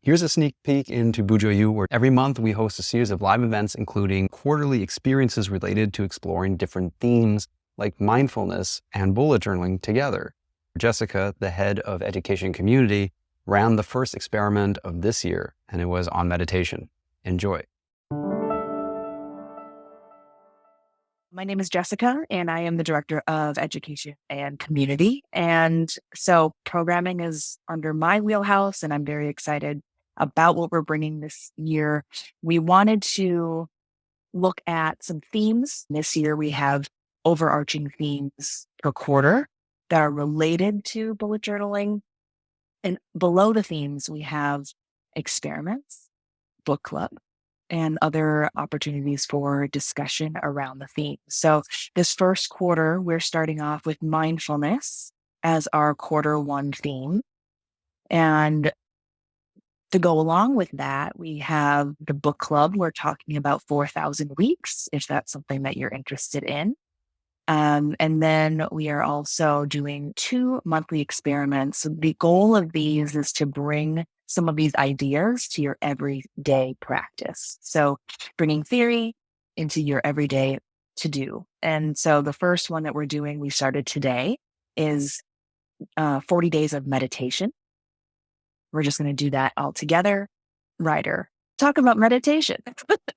Here's a sneak peek into BuJo U, where every month we host a series of live events, including quarterly experiences related to exploring different themes like mindfulness and bullet journaling together. Jessica, the head of education community, ran the first experiment of this year, and it was on meditation. Enjoy. My name is Jessica, and I am the Director of Education and Community. And so programming is under my wheelhouse, and I'm very excited about what we're bringing this year. We wanted to look at some themes. This year, we have overarching themes per quarter that are related to bullet journaling. And below the themes, we have experiments, book club, and other opportunities for discussion around the theme. So this first quarter, we're starting off with mindfulness as our quarter one theme. And to go along with that, we have the book club. We're talking about 4,000 weeks, if that's something that you're interested in. And then we are also doing 2 monthly experiments. The goal of these is to bring some of these ideas to your everyday practice. So bringing theory into your everyday to do. And so the first one that we're doing, we started today, is 40 days of meditation. We're just going to do that all together. Ryder, talk about meditation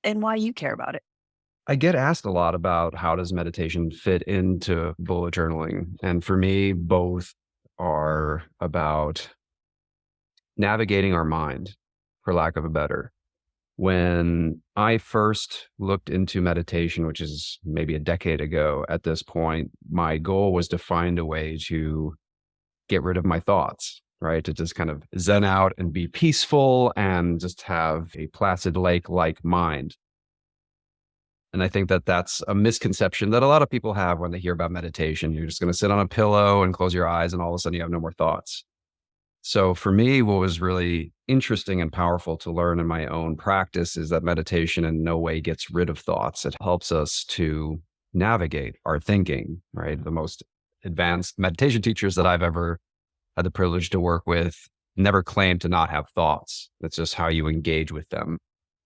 and why you care about it. I get asked a lot about how does meditation fit into bullet journaling. And for me, both are about navigating our mind, for lack of a better. When I first looked into meditation, which is maybe a decade ago at this point, my goal was to find a way to get rid of my thoughts, right? To just kind of zen out and be peaceful and just have a placid lake-like mind. And I think that that's a misconception that a lot of people have when they hear about meditation. You're just going to sit on a pillow and close your eyes, and all of a sudden you have no more thoughts. So for me, what was really interesting and powerful to learn in my own practice is that meditation in no way gets rid of thoughts. It helps us to navigate our thinking, right? The most advanced meditation teachers that I've ever had the privilege to work with never claimed to not have thoughts. That's just how you engage with them.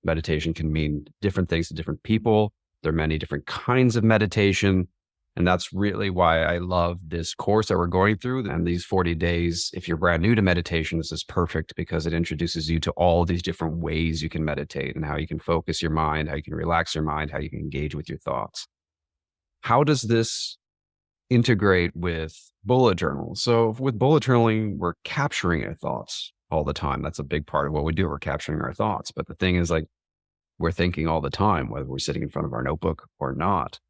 Meditation can mean different things to different people. There are many different kinds of meditation. And that's really why I love this course that we're going through. And these 40 days, if you're brand new to meditation, this is perfect because it introduces you to all these different ways you can meditate and how you can focus your mind, how you can relax your mind, how you can engage with your thoughts. How does this integrate with bullet journals? So with bullet journaling, we're capturing our thoughts all the time. That's a big part of what we do. We're capturing our thoughts. But the thing is, like, we're thinking all the time, whether we're sitting in front of our notebook or not.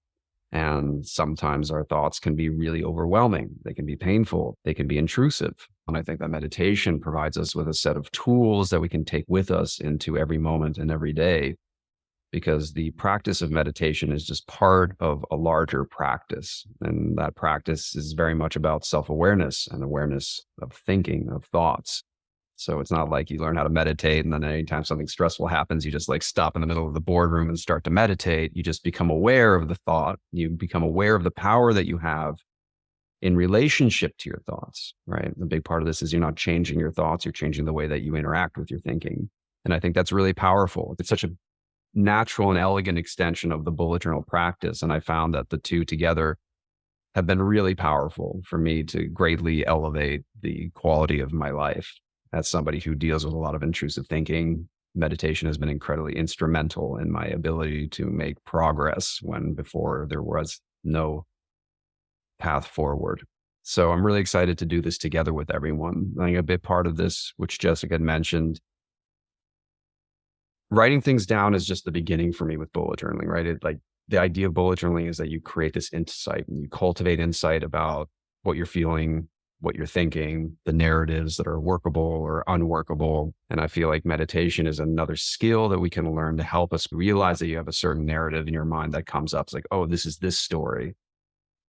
And sometimes our thoughts can be really overwhelming. They can be painful. They can be intrusive. And I think that meditation provides us with a set of tools that we can take with us into every moment and every day, because the practice of meditation is just part of a larger practice. And that practice is very much about self-awareness and awareness of thinking, of thoughts. So it's not like you learn how to meditate and then anytime something stressful happens, you just like stop in the middle of the boardroom and start to meditate. You just become aware of the thought. You become aware of the power that you have in relationship to your thoughts, right? The big part of this is you're not changing your thoughts. You're changing the way that you interact with your thinking. And I think that's really powerful. It's such a natural and elegant extension of the bullet journal practice. And I found that the two together have been really powerful for me to greatly elevate the quality of my life. As somebody who deals with a lot of intrusive thinking, meditation has been incredibly instrumental in my ability to make progress when before there was no path forward. So I'm really excited to do this together with everyone. I think a big part of this, which Jessica had mentioned, writing things down is just the beginning for me with bullet journaling, right? The idea of bullet journaling is that you create this insight and you cultivate insight about what you're feeling, what you're thinking, the narratives that are workable or unworkable. And I feel like meditation is another skill that we can learn to help us realize that you have a certain narrative in your mind that comes up. It's like, oh, this is this story,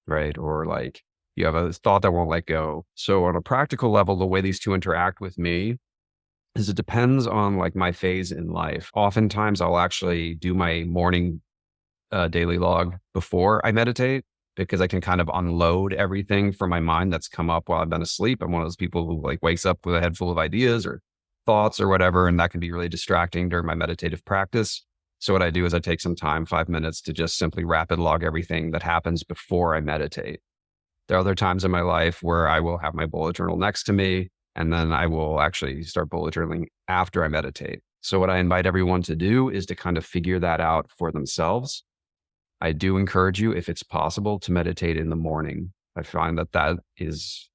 right? Or like you have a thought that won't let go. So on a practical level, the way these two interact with me is it depends on like my phase in life. Oftentimes I'll actually do my morning daily log before I meditate, because I can kind of unload everything from my mind that's come up while I've been asleep. I'm one of those people who like wakes up with a head full of ideas or thoughts or whatever, and that can be really distracting during my meditative practice. So what I do is I take some time, 5 minutes, to just simply rapid log everything that happens before I meditate. There are other times in my life where I will have my bullet journal next to me, and then I will actually start bullet journaling after I meditate. So what I invite everyone to do is to kind of figure that out for themselves. I do encourage you, if it's possible, to meditate in the morning. I find that that is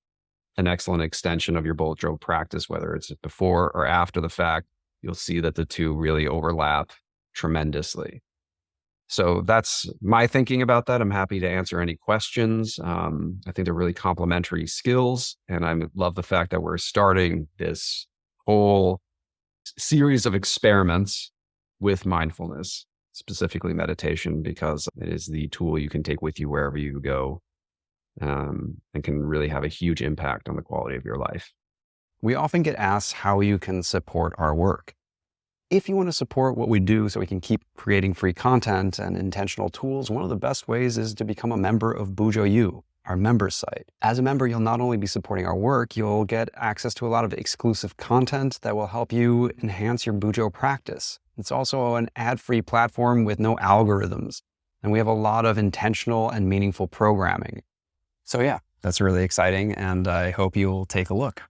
an excellent extension of your bullet journal practice, whether it's before or after the fact. You'll see that the two really overlap tremendously. So that's my thinking about that. I'm happy to answer any questions. I think they're really complementary skills. And I love the fact that we're starting this whole series of experiments with mindfulness, specifically meditation, because it is the tool you can take with you wherever you go, and can really have a huge impact on the quality of your life. We often get asked how you can support our work. If you want to support what we do so we can keep creating free content and intentional tools, one of the best ways is to become a member of BuJo U, our members site. As a member, you'll not only be supporting our work, you'll get access to a lot of exclusive content that will help you enhance your BuJo practice. It's also an ad-free platform with no algorithms, and we have a lot of intentional and meaningful programming. So yeah, that's really exciting, and I hope you'll take a look.